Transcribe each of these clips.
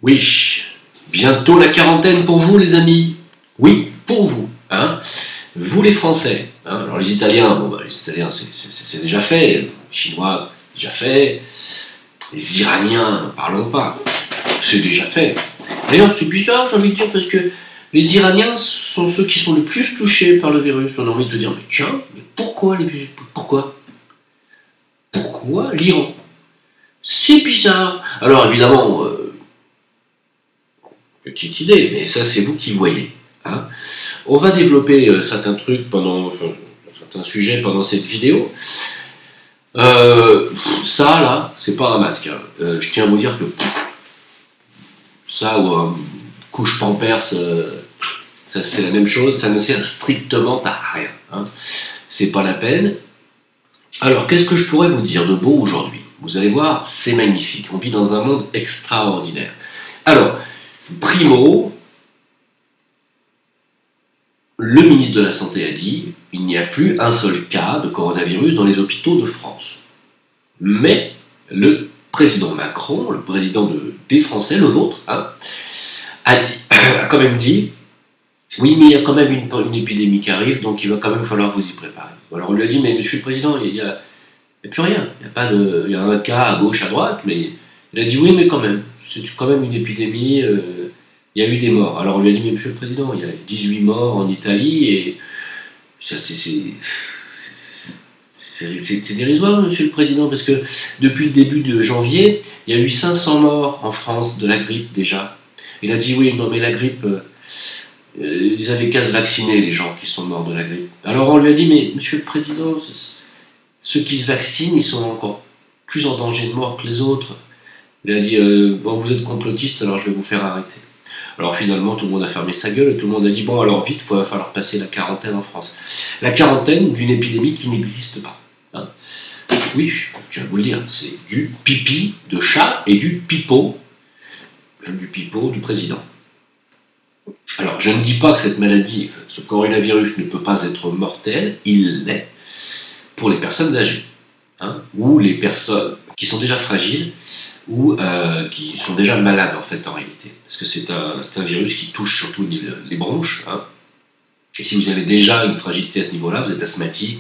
Oui, bientôt la quarantaine pour vous les amis. Oui, pour vous. Hein. Vous les Français. Hein. Alors les Italiens, bon, bah, les Italiens c'est déjà fait. Les Chinois, déjà fait. Les Iraniens, parlons pas. C'est déjà fait. D'ailleurs, c'est bizarre, j'ai envie de dire, parce que les Iraniens sont ceux qui sont le plus touchés par le virus. On a envie de dire, mais tiens, mais pourquoi Pourquoi l'Iran? C'est bizarre. Alors évidemment, petite idée, mais ça c'est vous qui voyez. Hein. On va développer certains trucs certains sujets pendant cette vidéo. Ça là, c'est pas un masque. Hein. Je tiens à vous dire que ça ou couche pampers, ça c'est la même chose, ça ne sert strictement à rien. Hein. C'est pas la peine. Alors qu'est-ce que je pourrais vous dire de beau aujourd'hui? Vous allez voir, c'est magnifique. On vit dans un monde extraordinaire. Alors, primo, le ministre de la Santé a dit il n'y a plus un seul cas de coronavirus dans les hôpitaux de France. Mais le président Macron, le président des Français, le vôtre, hein, a quand même dit oui, mais il y a quand même une épidémie qui arrive, donc il va quand même falloir vous y préparer. Alors on lui a dit mais monsieur le président, il n'y a plus rien. Il y a un cas à gauche, à droite, mais il a dit oui, mais quand même, c'est quand même une épidémie, il y a eu des morts. Alors on lui a dit mais monsieur le président, il y a 18 morts en Italie, et ça c'est dérisoire, monsieur le président, parce que depuis le début de janvier, il y a eu 500 morts en France de la grippe déjà. Il a dit oui, non mais la grippe, ils avaient qu'à se vacciner, les gens qui sont morts de la grippe. Alors on lui a dit mais monsieur le président, ceux qui se vaccinent, ils sont encore plus en danger de mort que les autres. Il a dit bon, vous êtes complotiste, alors je vais vous faire arrêter. Alors finalement, tout le monde a fermé sa gueule et tout le monde a dit bon, alors vite, il va falloir passer la quarantaine en France. La quarantaine d'une épidémie qui n'existe pas. Hein. Oui, je tiens à vous le dire, c'est du pipi de chat et du pipeau du président. Alors, je ne dis pas que cette maladie, ce coronavirus ne peut pas être mortel, il l'est pour les personnes âgées, hein, ou les personnes qui sont déjà fragiles, ou qui sont déjà malades en fait en réalité. Parce que c'est un virus qui touche surtout les bronches. Hein. Et si vous avez déjà une fragilité à ce niveau-là, vous êtes asthmatique,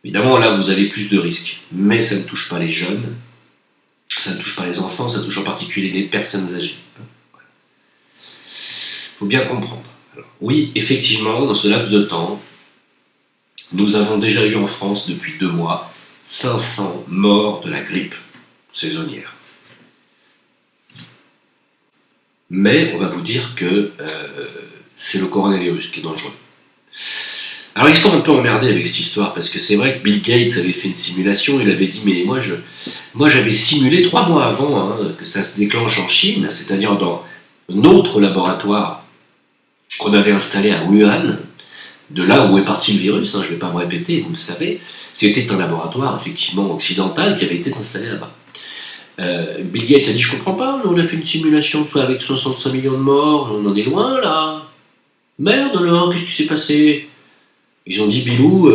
évidemment là vous avez plus de risques. Mais ça ne touche pas les jeunes, ça ne touche pas les enfants, ça touche en particulier les personnes âgées. Voilà. Faut bien comprendre. Alors, oui, effectivement, dans ce laps de temps, nous avons déjà eu en France depuis 2 mois 500 morts de la grippe saisonnière. Mais on va vous dire que c'est le coronavirus qui est dangereux. Alors ils sont un peu emmerdés avec cette histoire, parce que c'est vrai que Bill Gates avait fait une simulation, il avait dit mais moi j'avais simulé 3 mois avant que ça se déclenche en Chine, c'est-à-dire dans notre laboratoire qu'on avait installé à Wuhan, de là où est parti le virus, je ne vais pas me répéter, vous le savez, c'était un laboratoire effectivement occidental qui avait été installé là-bas. Bill Gates a dit je comprends pas, on a fait une simulation avec 65 millions de morts, on en est loin là. Merde alors, qu'est-ce qui s'est passé? Ils ont dit Bilou,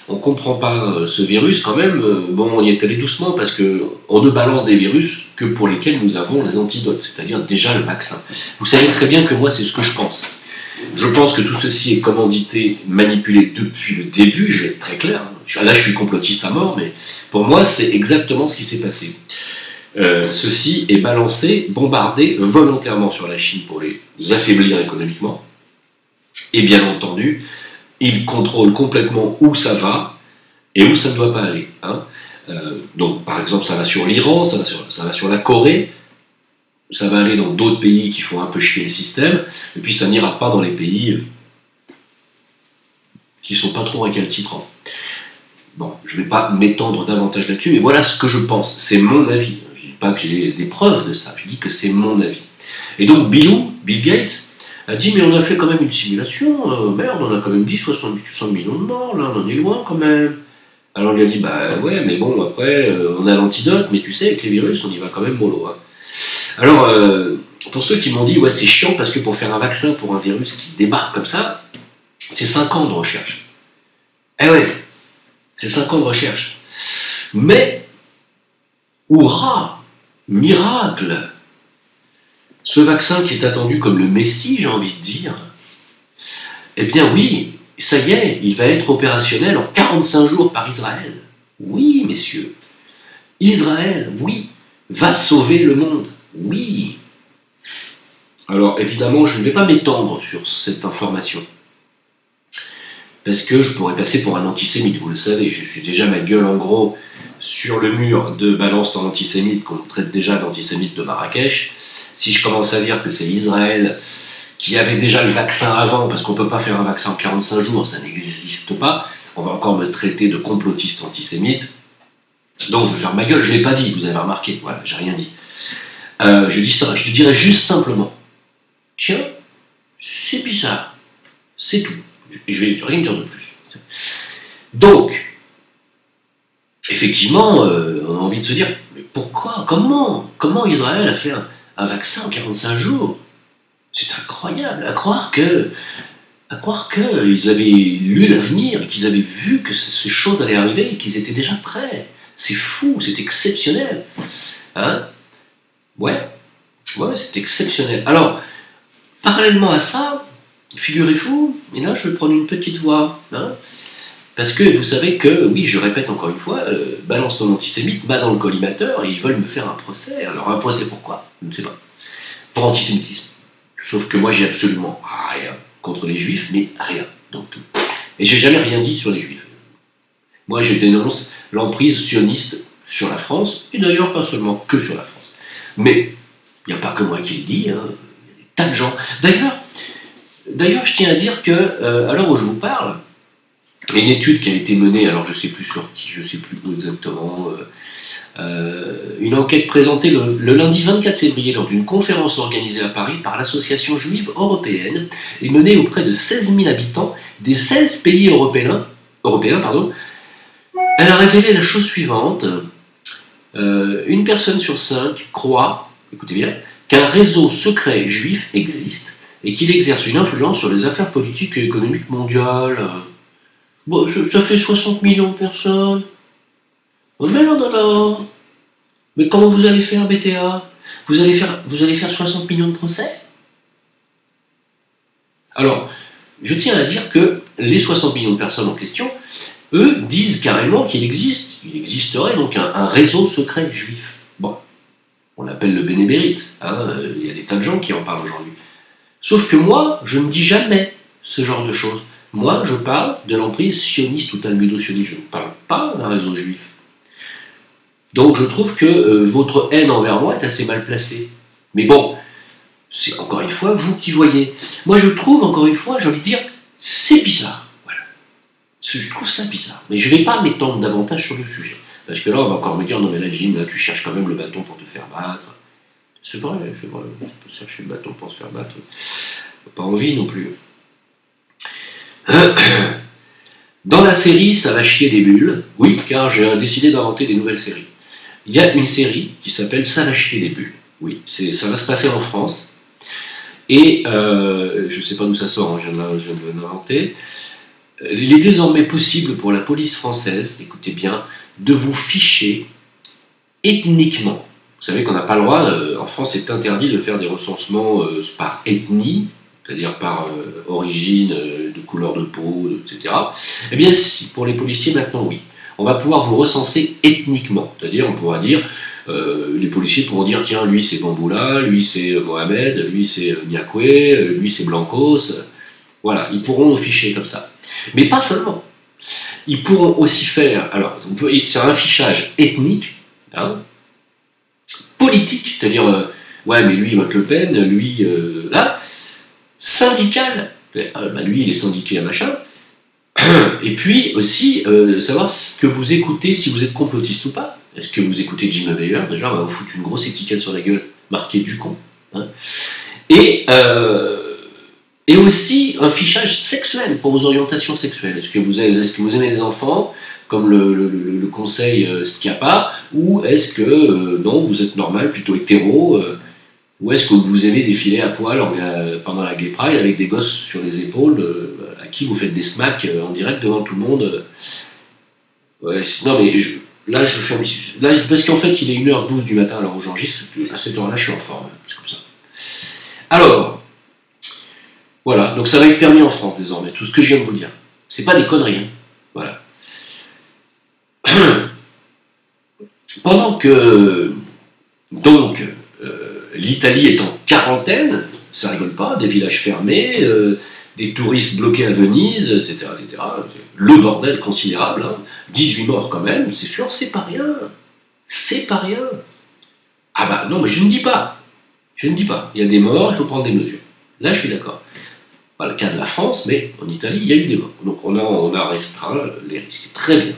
on comprend pas ce virus quand même, bon on y est allé doucement parce qu'on ne balance des virus que pour lesquels nous avons les antidotes, c'est-à-dire déjà le vaccin. Vous savez très bien que moi c'est ce que je pense. Je pense que tout ceci est commandité, manipulé depuis le début, je vais être très clair. Là, je suis complotiste à mort, mais pour moi, c'est exactement ce qui s'est passé. Ceci est balancé, bombardé volontairement sur la Chine pour les affaiblir économiquement. Et bien entendu, ils contrôlent complètement où ça va et où ça ne doit pas aller. Hein. Donc, par exemple, ça va sur l'Iran, ça va sur la Corée, ça va aller dans d'autres pays qui font un peu chier le système, et puis ça n'ira pas dans les pays qui ne sont pas trop récalcitrants. Bon, je ne vais pas m'étendre davantage là-dessus, mais voilà ce que je pense, c'est mon avis. Je ne dis pas que j'ai des preuves de ça, je dis que c'est mon avis. Et donc Bill Gates, a dit mais on a fait quand même une simulation, merde, on a quand même dit 70 millions de morts, là on en est loin quand même. Alors on lui a dit bah ouais, mais bon, après on a l'antidote, mais tu sais, avec les virus, on y va quand même mollo. Hein. Alors, pour ceux qui m'ont dit, ouais, c'est chiant parce que pour faire un vaccin pour un virus qui débarque comme ça, c'est 5 ans de recherche. Eh ouais, c'est 5 ans de recherche. Mais, hurrah, Miracle! Ce vaccin qui est attendu comme le Messie, j'ai envie de dire, eh bien oui, ça y est, il va être opérationnel en 45 jours par Israël. Oui, messieurs. Israël, oui, va sauver le monde. Oui. Alors évidemment, je ne vais pas m'étendre sur cette information. Parce que je pourrais passer pour un antisémite, vous le savez. Je suis déjà ma gueule en gros sur le mur de Balance ton antisémite, qu'on traite déjà d'antisémite de Marrakech. Si je commence à dire que c'est Israël qui avait déjà le vaccin avant, parce qu'on ne peut pas faire un vaccin en 45 jours, ça n'existe pas, on va encore me traiter de complotiste antisémite. Donc je vais faire ma gueule, je ne l'ai pas dit, vous avez remarqué, voilà, j'ai rien dit. Je dis ça, je te dirais juste simplement, tiens, c'est bizarre, c'est tout. Je vais rien dire de plus. Donc, effectivement, on a envie de se dire, mais pourquoi, comment Israël a fait un vaccin en 45 jours? C'est incroyable, à croire qu'ils avaient lu l'avenir, qu'ils avaient vu que ces choses allaient arriver, qu'ils étaient déjà prêts. C'est fou, c'est exceptionnel. Hein? Ouais, c'est exceptionnel. Alors, parallèlement à ça, figurez-vous, et là je vais prendre une petite voix, hein, parce que vous savez que, oui, je répète encore une fois, Balance ton antisémite m'a dans le collimateur et ils veulent me faire un procès. Alors un procès pourquoi? Je ne sais pas. Pour antisémitisme. Sauf que moi j'ai absolument rien contre les juifs, mais rien. Donc, et j'ai jamais rien dit sur les juifs. Moi je dénonce l'emprise sioniste sur la France, et d'ailleurs pas seulement que sur la France. Mais il n'y a pas que moi qui le dis, hein, il y a des tas de gens. D'ailleurs, je tiens à dire que, à l'heure où je vous parle, il y a une étude qui a été menée, alors je ne sais plus sur qui, je ne sais plus où exactement, une enquête présentée le lundi 24 février lors d'une conférence organisée à Paris par l'Association juive européenne et menée auprès de 16 000 habitants des 16 pays européens. Elle a révélé la chose suivante. Une personne sur 5 croit, écoutez bien, qu'un réseau secret juif existe et qu'il exerce une influence sur les affaires politiques et économiques mondiales. Bon, ça fait 60 millions de personnes. Oh merde alors. Mais comment vous allez faire, BTA? Vous allez faire 60 millions de procès? Alors, je tiens à dire que les 60 millions de personnes en question, eux, disent carrément qu'il existerait donc un réseau secret juif. Bon, on l'appelle le bénébérite, hein, il y a des tas de gens qui en parlent aujourd'hui. Sauf que moi, je ne dis jamais ce genre de choses. Moi, je parle de l'emprise sioniste ou talmudo-sioniste, je ne parle pas d'un réseau juif. Donc je trouve que votre haine envers moi est assez mal placée. Mais bon, c'est encore une fois vous qui voyez. Moi je trouve, encore une fois, j'ai envie de dire, c'est bizarre. Voilà. Je trouve ça bizarre. Mais je ne vais pas m'étendre davantage sur le sujet. Parce que là, on va encore me dire, non mais là, Jim, là, tu cherches quand même le bâton pour te faire battre. C'est vrai, on peut chercher le bâton pour se faire battre. Pas envie non plus. Dans la série Ça va chier des bulles, oui, car j'ai décidé d'inventer des nouvelles séries. Il y a une série qui s'appelle Ça va chier des bulles. Oui, ça va se passer en France. Et je ne sais pas d'où ça sort, hein, je viens de l'inventer. Il est désormais possible pour la police française, écoutez bien, de vous ficher ethniquement. Vous savez qu'on n'a pas le droit, en France c'est interdit de faire des recensements par ethnie, c'est-à-dire par origine, de couleur de peau, etc. Eh bien si, pour les policiers maintenant oui. On va pouvoir vous recenser ethniquement, c'est-à-dire on pourra dire, les policiers pourront dire, tiens, lui c'est Bamboula, lui c'est Mohamed, lui c'est Niakwe, lui c'est Blancos, voilà, ils pourront nous ficher comme ça. Mais pas seulement. Ils pourront aussi faire, alors c'est un fichage ethnique, hein, politique, c'est-à-dire, ouais mais lui il vote Le Pen, lui, là, syndical, bah, lui il est syndiqué à machin, et puis aussi savoir ce que vous écoutez, si vous êtes complotiste ou pas. Est-ce que vous écoutez Jim Bayer? Déjà on va vous foutre une grosse étiquette sur la gueule, marquée du con. Hein. Et aussi un fichage sexuel pour vos orientations sexuelles. Est-ce que vous aimez les enfants, comme le conseil Schiappa, ou est-ce que non, vous êtes normal, plutôt hétéro, ou est-ce que vous aimez défiler à poil pendant la Gay Pride avec des gosses sur les épaules à qui vous faites des smacks en direct devant tout le monde ouais, non mais là, je fais un petit... Là, parce qu'en fait, il est 1h12 du matin, alors aujourd'hui, à cette heure-là, je suis en forme. C'est comme ça. Alors, voilà. Donc, ça va être permis en France, désormais. Tout ce que je viens de vous dire. C'est pas des conneries. Hein. Voilà. Pendant que, donc, l'Italie est en quarantaine, ça rigole pas, des villages fermés, des touristes bloqués à Venise, etc., etc. Le bordel considérable, hein. 18 morts quand même, c'est sûr, c'est pas rien. C'est pas rien. Ah bah non, mais je ne dis pas. Je ne dis pas. Il y a des morts, il faut prendre des mesures. Là, je suis d'accord. Pas le cas de la France, mais en Italie, il y a eu des morts. Donc on a restreint les risques. Très bien.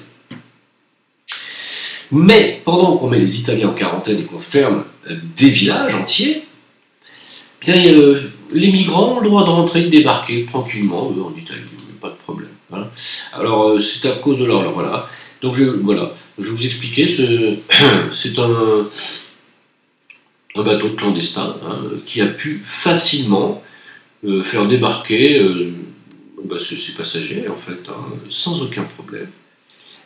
Mais pendant qu'on met les Italiens en quarantaine et qu'on ferme des villages entiers, bien, les migrants ont le droit de rentrer et de débarquer tranquillement en Italie, pas de problème. Hein. Alors, c'est à cause de leur... Voilà. Donc, voilà. Je vais vous expliquer. C'est un bateau clandestin hein, qui a pu facilement faire débarquer ses passagers, en fait, hein, sans aucun problème.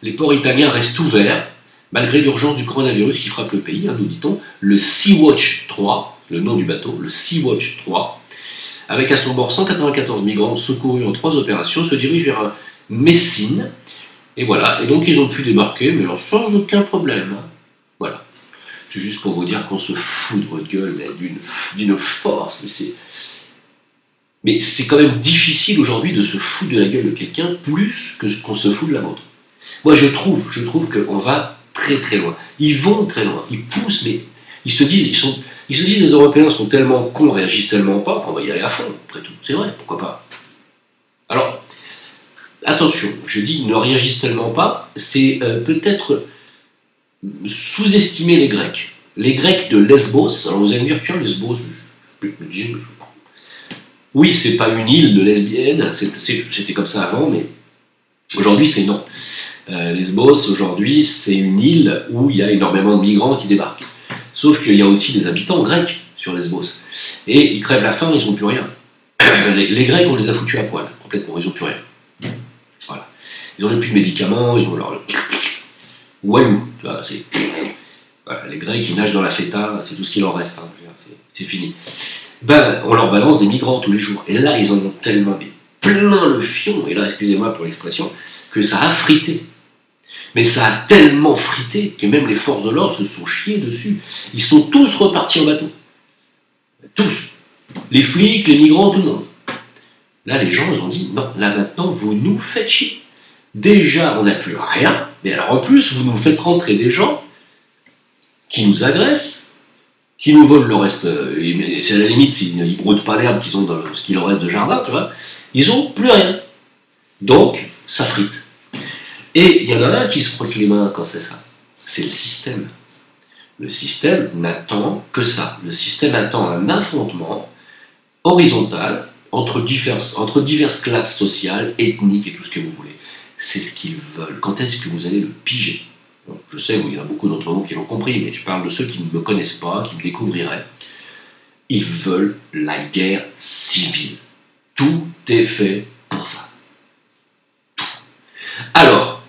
Les ports italiens restent ouverts, malgré l'urgence du coronavirus qui frappe le pays, hein, nous dit-on. Le Sea-Watch 3, le nom du bateau, le Sea-Watch 3, avec à son bord 194 migrants secourus en 3 opérations, se dirige vers Messine. Et voilà, et donc ils ont pu débarquer, mais alors sans aucun problème. Hein. Voilà. C'est juste pour vous dire qu'on se fout de votre gueule, mais d'une force. Mais c'est quand même difficile aujourd'hui de se foutre de la gueule de quelqu'un plus que qu'on se fout de la vôtre. Moi je trouve qu'on va très très loin. Ils vont très loin, ils poussent, mais ils se disent les Européens sont tellement cons, réagissent tellement pas qu'on va y aller à fond, après tout. C'est vrai, pourquoi pas. Alors, attention, je dis ne réagissent tellement pas, c'est peut-être sous-estimer les Grecs. Les Grecs de Lesbos, alors vous allez me dire, tiens, Lesbos, oui, c'est pas une île de lesbiennes, c'était comme ça avant, mais aujourd'hui c'est non. Lesbos, aujourd'hui, c'est une île où il y a énormément de migrants qui débarquent. Sauf qu'il y a aussi des habitants grecs sur Lesbos. Et ils crèvent la faim, ils n'ont plus rien. Les Grecs, on les a foutus à poil, complètement, ils n'ont plus rien. Voilà. Ils n'ont plus de médicaments, ils ont leur... Walou, tu vois, c'est... Voilà, les Grecs, ils nagent dans la feta, c'est tout ce qu'il leur reste, hein, c'est fini. Ben, on leur balance des migrants tous les jours. Et là, ils en ont tellement plein le fion, et là, excusez-moi pour l'expression, que ça a frité. Mais ça a tellement frité que même les forces de l'ordre se sont chiés dessus. Ils sont tous repartis en bateau. Tous. Les flics, les migrants, tout le monde. Là, les gens, ils ont dit, non, là maintenant, vous nous faites chier. Déjà, on n'a plus rien, mais alors en plus, vous nous faites rentrer des gens qui nous agressent, qui nous volent le reste, et c'est à la limite s'ils ne broutent pas l'herbe qu'ils ont dans ce qu'il leur reste de jardin, tu vois, ils n'ont plus rien. Donc, ça frite. Et il y en a un qui se frotte les mains quand c'est ça. C'est le système. Le système n'attend que ça. Le système attend un affrontement horizontal entre diverses classes sociales, ethniques et tout ce que vous voulez. C'est ce qu'ils veulent. Quand est-ce que vous allez le piger ? Je sais, il y en a beaucoup d'entre vous qui l'ont compris, mais je parle de ceux qui ne me connaissent pas, qui me découvriraient. Ils veulent la guerre civile. Tout est fait pour ça. Tout. Alors,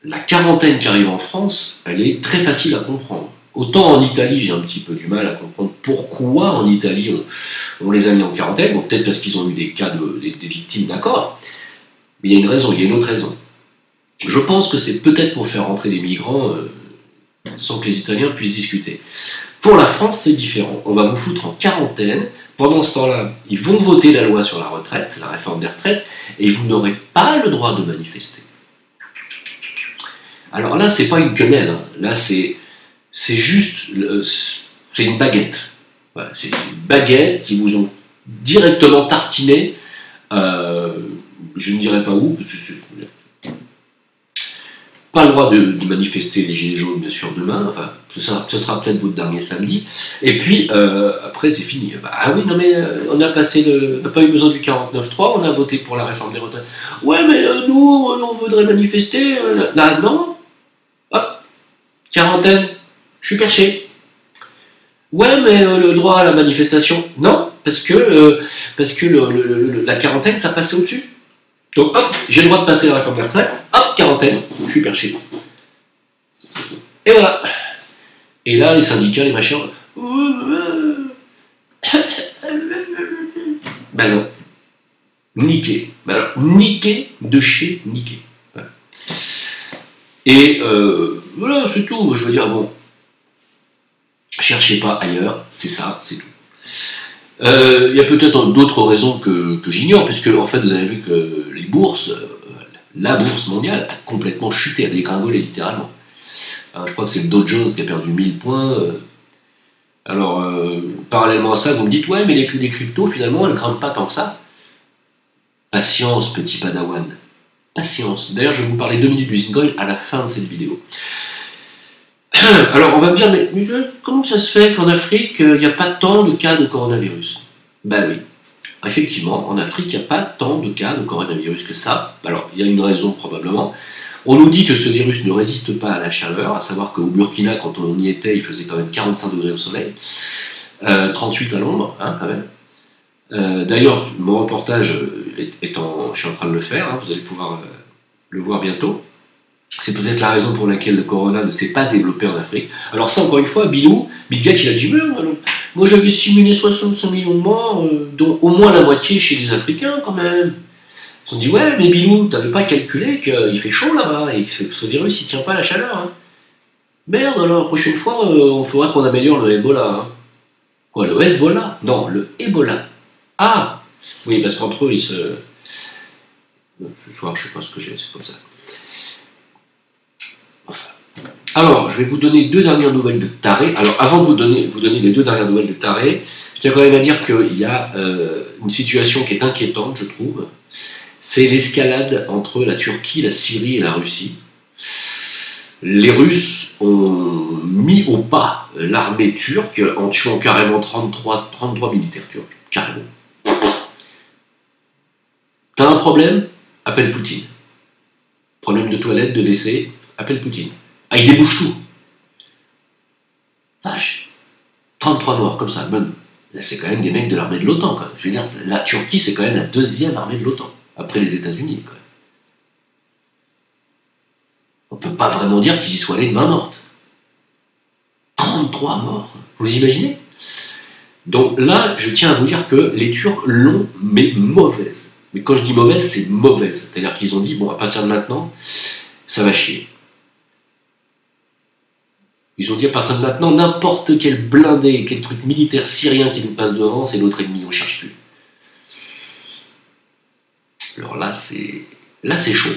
la quarantaine qui arrive en France, elle est très facile à comprendre. Autant en Italie, j'ai un petit peu du mal à comprendre pourquoi en Italie on les a mis en quarantaine. Bon, peut-être parce qu'ils ont eu des cas des victimes, d'accord. Mais il y a une raison, il y a une autre raison. Je pense que c'est peut-être pour faire rentrer des migrants sans que les Italiens puissent discuter. Pour la France, c'est différent. On va vous foutre en quarantaine. Pendant ce temps-là, ils vont voter la loi sur la retraite, la réforme des retraites, et vous n'aurez pas le droit de manifester. Alors là, c'est pas une quenelle. Hein. Là, c'est juste... c'est une baguette. Voilà, c'est une baguette qui vous ont directement tartiné. Je ne dirai pas où, parce que pas le droit de manifester les gilets jaunes, bien sûr, demain. Enfin, ce sera peut-être votre dernier samedi. Et puis, après, c'est fini. Ah oui, non, mais on a pas eu besoin du 49.3, on a voté pour la réforme des retraites. Ouais, mais nous, on voudrait manifester. Là, non. Hop, quarantaine, je suis perché. Ouais, mais le droit à la manifestation, non, parce que la quarantaine, ça passait au-dessus. Donc, hop, j'ai le droit de passer la réforme des retraites, hop, quarantaine, je suis perché. Et voilà. Et là, les syndicats, les machins... Ben non. Niqué. Ben alors, niqué de chez niqué. Voilà. Et voilà, c'est tout. Je veux dire, bon, cherchez pas ailleurs, c'est ça, c'est tout. Il y a peut-être d'autres raisons que j'ignore, puisque en fait, vous avez vu que les bourses, la bourse mondiale, a complètement chuté, a dégringolé littéralement. Je crois que c'est le Dow Jones qui a perdu 1000 points. Alors, parallèlement à ça, vous me dites, ouais, mais les cryptos, finalement, elles ne grimpent pas tant que ça. Patience, petit padawan. Patience. D'ailleurs, je vais vous parler 2 minutes du Bitcoin à la fin de cette vidéo. Alors, on va me dire, mais comment ça se fait qu'en Afrique, il n'y a pas tant de cas de coronavirus? Ben oui. Effectivement, en Afrique, il n'y a pas tant de cas de coronavirus que ça. Alors, il y a une raison probablement. On nous dit que ce virus ne résiste pas à la chaleur, à savoir qu'au Burkina, quand on y était, il faisait quand même 45 degrés au soleil, 38 à l'ombre, hein, quand même. D'ailleurs, mon reportage, je suis en train de le faire, hein, vous allez pouvoir le voir bientôt. C'est peut-être la raison pour laquelle le corona ne s'est pas développé en Afrique. Alors ça, encore une fois, Bill Gates, il a dit, moi j'avais simulé 65 millions de morts, dont au moins la moitié chez les Africains quand même. Ils ont dit, ouais, mais Bilou, t'avais pas calculé qu'il fait chaud là-bas et que ce virus il tient pas à la chaleur. Hein. Merde, alors la prochaine fois, on faudra qu'on améliore le Ebola. Hein. Quoi, le Hezbollah? Non, le Ebola. Ah oui, parce qu'entre eux, ils se... Ce soir, je sais pas ce que j'ai, c'est comme ça. Enfin. Alors, je vais vous donner 2 dernières nouvelles de taré. Alors, avant de vous donner les 2 dernières nouvelles de taré, je tiens quand même à dire qu'il y a une situation qui est inquiétante, je trouve. C'est l'escalade entre la Turquie, la Syrie et la Russie. Les Russes ont mis au pas l'armée turque en tuant carrément 33 militaires turcs. Carrément. T'as un problème? Appelle Poutine. Problème de toilette, de WC, appelle Poutine. Ah, il débouche tout. Vache. 33 morts, comme ça, même. Là, c'est quand même des mecs de l'armée de l'OTAN, quand même. Je veux dire, la Turquie, c'est quand même la 2e armée de l'OTAN, après les États-Unis, quand même. On peut pas vraiment dire qu'ils y soient allés de main morte. 33 morts. Vous imaginez? Donc là, je tiens à vous dire que les Turcs l'ont, mais mauvaise. Mais quand je dis mauvaise, c'est mauvaise. C'est-à-dire qu'ils ont dit, bon, à partir de maintenant, ça va chier. Ils ont dit à partir de maintenant, n'importe quel blindé, quel truc militaire syrien qui nous passe devant, c'est notre ennemi, on ne cherche plus. Alors là, c'est chaud.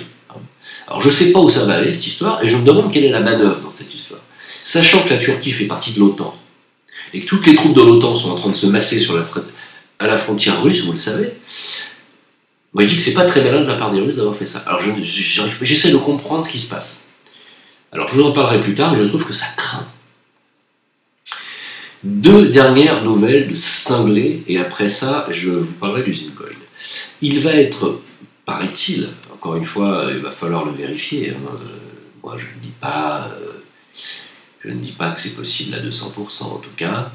Alors je ne sais pas où ça va aller, cette histoire, et je me demande quelle est la manœuvre dans cette histoire. Sachant que la Turquie fait partie de l'OTAN, et que toutes les troupes de l'OTAN sont en train de se masser à la frontière russe, vous le savez, moi je dis que c'est pas très malin de la part des Russes d'avoir fait ça. Alors j'essaie de comprendre ce qui se passe. Alors je vous en parlerai plus tard, mais je trouve que ça craint. 2 dernières nouvelles de cinglés, et après ça, je vous parlerai du Bitcoin. Il va être, paraît-il, encore une fois, il va falloir le vérifier. Hein. Moi, je ne dis pas que c'est possible à 200%, en tout cas.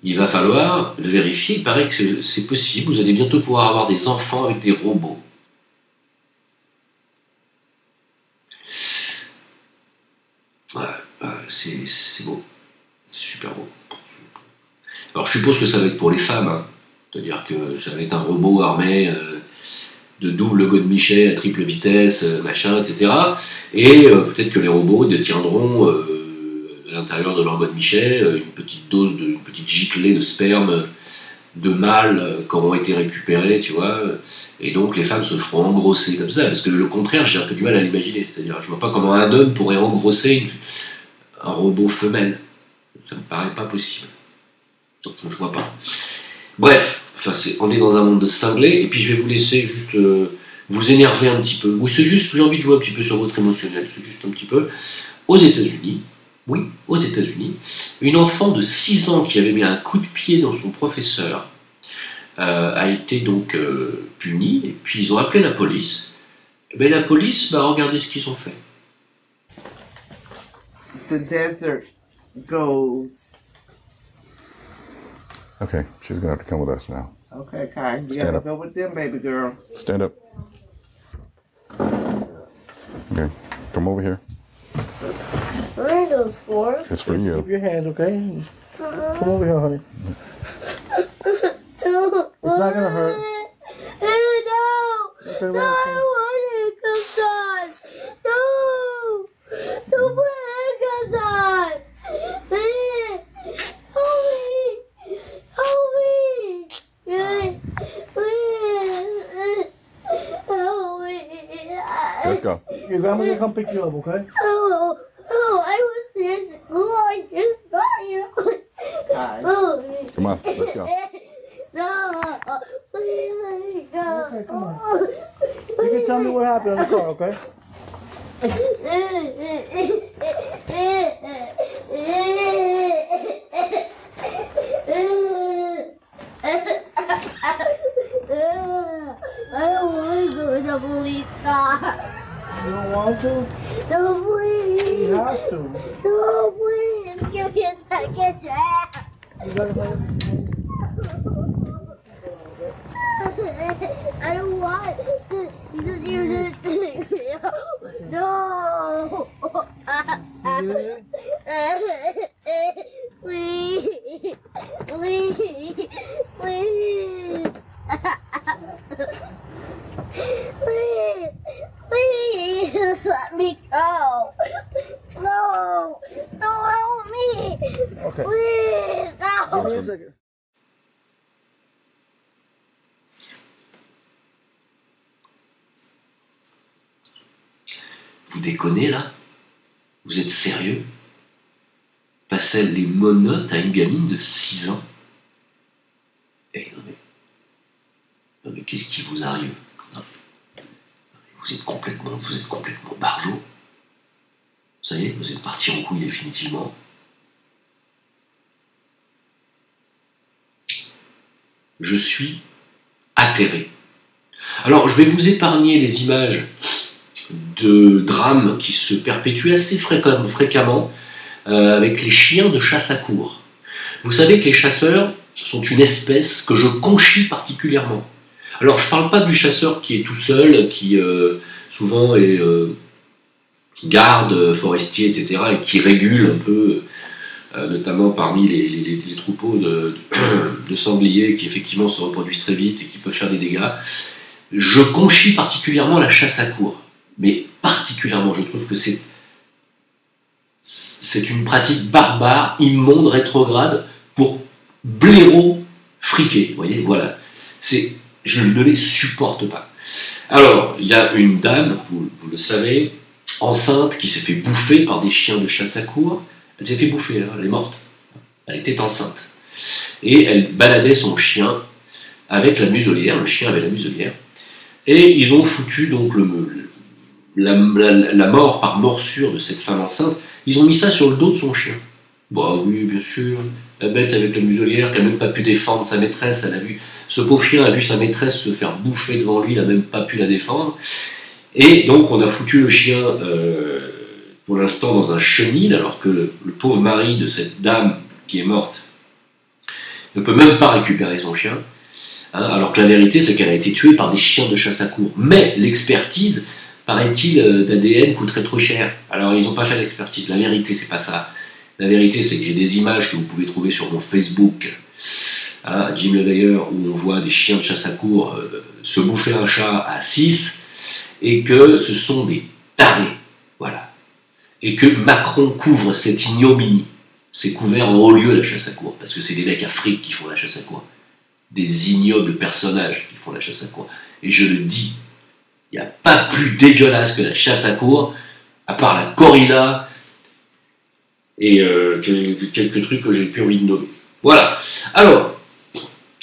Il va falloir le vérifier. Il paraît que c'est possible. Vous allez bientôt pouvoir avoir des enfants avec des robots. C'est beau. C'est super beau. Alors, je suppose que ça va être pour les femmes. Hein. C'est-à-dire que ça va être un robot armé... de double godemichet à triple vitesse, machin, etc. Et peut-être que les robots détiendront à l'intérieur de leur godemichet une petite giclée de sperme de mâles qui auront été récupérés, tu vois. Et donc les femmes se feront engrosser comme ça, parce que le contraire, j'ai un peu du mal à l'imaginer. C'est-à-dire, je vois pas comment un homme pourrait engrosser un robot femelle. Ça me paraît pas possible. Donc je vois pas. Bref. Enfin, on est dans un monde de cinglés, et puis je vais vous laisser juste vous énerver un petit peu. Oui, c'est juste, j'ai envie de jouer un petit peu sur votre émotionnel, c'est juste un petit peu. Aux États-Unis, une enfant de 6 ans qui avait mis un coup de pied dans son professeur a été donc punie, et puis ils ont appelé la police. Et bien la police, regardez ce qu'ils ont fait. The desert goes. Okay, she's gonna have to come with us now. Okay, Kai, you Stand gotta up. go with them, baby girl. Stand up. Okay, come over here. What are those for? It's for Keep you. your hands, okay? Come over here, honey. No. It's not gonna hurt. No. Okay, No, wait, I don't want handcuffs on. No. Don't put handcuffs on. Please. Help me. Help me. Please. Help me. Let's go. Your grandma's gonna come pick you up, okay? Oh, I was here. Oh, I just got you. Hi. Oh. Come on, let's go. No, please let me go. Okay, come on. You can tell me what happened in the car, okay? I don't want to go to the police car. You don't want to? No, please. You have to. No, please. Give me a second chance. You gotta I don't want to use it. No. Please. Please. Please. Please. Please let me go. No. No, help me. Okay. Please. Give me No. a second. Vous déconnez là? Vous êtes sérieux? Passer les monotes à une gamine de 6 ans? Eh non mais qu'est-ce qui vous arrive? Non. Vous êtes complètement barjot. Ça y est, vous êtes parti en couille définitivement. Je suis atterré. Alors, je vais vous épargner les images de drames qui se perpétuent assez fréquemment avec les chiens de chasse à courre. Vous savez que les chasseurs sont une espèce que je conchis particulièrement. Alors, je ne parle pas du chasseur qui est tout seul, qui souvent est garde, forestier, etc., et qui régule un peu, notamment parmi les troupeaux de sangliers qui effectivement se reproduisent très vite et qui peuvent faire des dégâts. Je conchis particulièrement la chasse à courre. Mais particulièrement, je trouve que c'est une pratique barbare, immonde, rétrograde, pour blaireaux friqués. Vous voyez, voilà. Je ne les supporte pas. Alors, il y a une dame, vous le savez, enceinte, qui s'est fait bouffer par des chiens de chasse à courre. Elle s'est fait bouffer, hein, elle est morte. Elle était enceinte. Et elle baladait son chien avec la muselière, le chien avait la muselière, et ils ont foutu donc la mort par morsure de cette femme enceinte, ils ont mis ça sur le dos de son chien. Bah oui, bien sûr, la bête avec la muselière qui n'a même pas pu défendre sa maîtresse, elle a vu, ce pauvre chien a vu sa maîtresse se faire bouffer devant lui, il n'a même pas pu la défendre. Et donc on a foutu le chien pour l'instant dans un chenil, alors que le pauvre mari de cette dame qui est morte ne peut même pas récupérer son chien, hein, alors que la vérité c'est qu'elle a été tuée par des chiens de chasse à courre. Mais l'expertise, paraît-il, d'ADN coûterait trop cher. Alors ils n'ont pas fait l'expertise, la vérité c'est pas ça. La vérité c'est que j'ai des images que vous pouvez trouver sur mon Facebook, hein, Jim Leveiller, où on voit des chiens de chasse à courre se bouffer un chat à 6, et que ce sont des tarés, voilà. Et que Macron couvre cette ignominie. C'est couvert en haut lieu la chasse à courre, parce que c'est des mecs afriques qui font la chasse à courre. Des ignobles personnages qui font la chasse à courre. Et je le dis, il n'y a pas plus dégueulasse que la chasse à courre, à part la corrida et quelques trucs que j'ai plus envie de nommer. Voilà. Alors,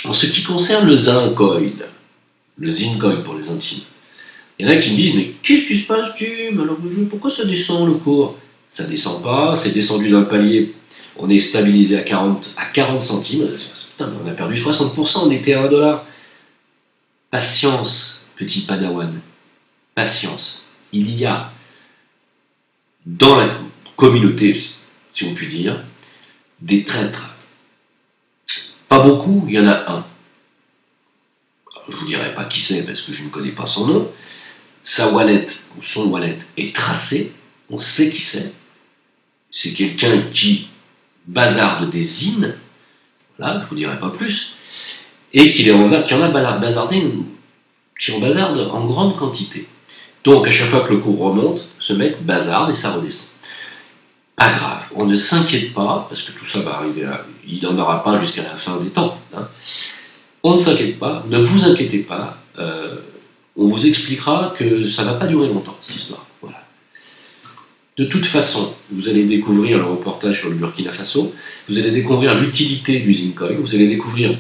en ce qui concerne le Zincoin pour les intimes, il y en a qui me disent, mais qu'est-ce qui se passe, Tim? Alors, pourquoi ça descend le cours? Ça descend pas, c'est descendu d'un palier, on est stabilisé à 40 centimes, putain, on a perdu 60%, on était à $1. Patience, petit padawan, patience. Il y a dans la communauté, si on peut dire, des traîtres. Pas beaucoup, il y en a un. Alors, je ne vous dirai pas qui c'est parce que je ne connais pas son nom. Sa wallet ou son wallet est tracé, on sait qui c'est. c'est quelqu'un qui bazarde des zines, voilà, je vous dirai pas plus, et qui en a bazardé, qui en bazarde en grande quantité. Donc à chaque fois que le cours remonte, ce mec bazarde et ça redescend. Pas grave, on ne s'inquiète pas, parce que tout ça va arriver, il n'en aura pas jusqu'à la fin des temps. Hein. On ne s'inquiète pas, ne vous inquiétez pas, on vous expliquera que ça ne va pas durer longtemps, cette histoire. Voilà. De toute façon, vous allez découvrir le reportage sur le Burkina Faso, vous allez découvrir l'utilité du Zincoin, vous allez découvrir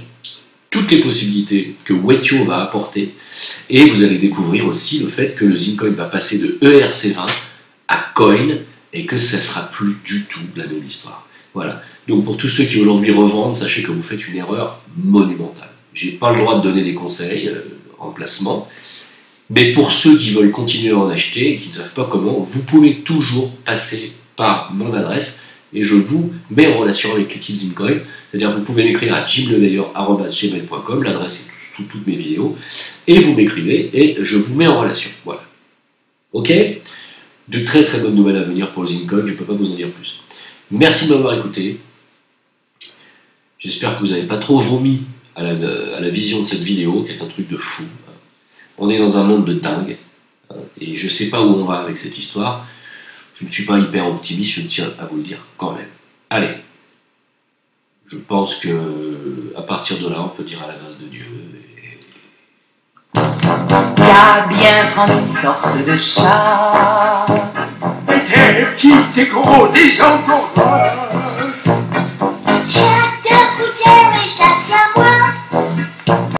toutes les possibilités que Wetio va apporter, et vous allez découvrir aussi le fait que le Zincoin va passer de ERC20 à Coin, et que ça ne sera plus du tout la même histoire. Voilà. Donc pour tous ceux qui aujourd'hui revendent, sachez que vous faites une erreur monumentale. Je n'ai pas le droit de donner des conseils en placement, mais pour ceux qui veulent continuer à en acheter et qui ne savent pas comment, vous pouvez toujours passer par mon adresse et je vous mets en relation avec l'équipe Zincoin. C'est-à-dire vous pouvez m'écrire à jimleveilleur@gmail.com, l'adresse est sous toutes mes vidéos, et vous m'écrivez et je vous mets en relation. Voilà. Ok ? De très très bonnes nouvelles à venir pour le Zincoin, je ne peux pas vous en dire plus. Merci de m'avoir écouté. J'espère que vous n'avez pas trop vomi à la vision de cette vidéo, qui est un truc de fou. On est dans un monde de dingue, et je ne sais pas où on va avec cette histoire. Je ne suis pas hyper optimiste, je tiens à vous le dire quand même. Allez, je pense que à partir de là, on peut dire à la grâce de Dieu. Il y a bien 36 sortes de chats. T'es petit, t'es gros, des gens gros.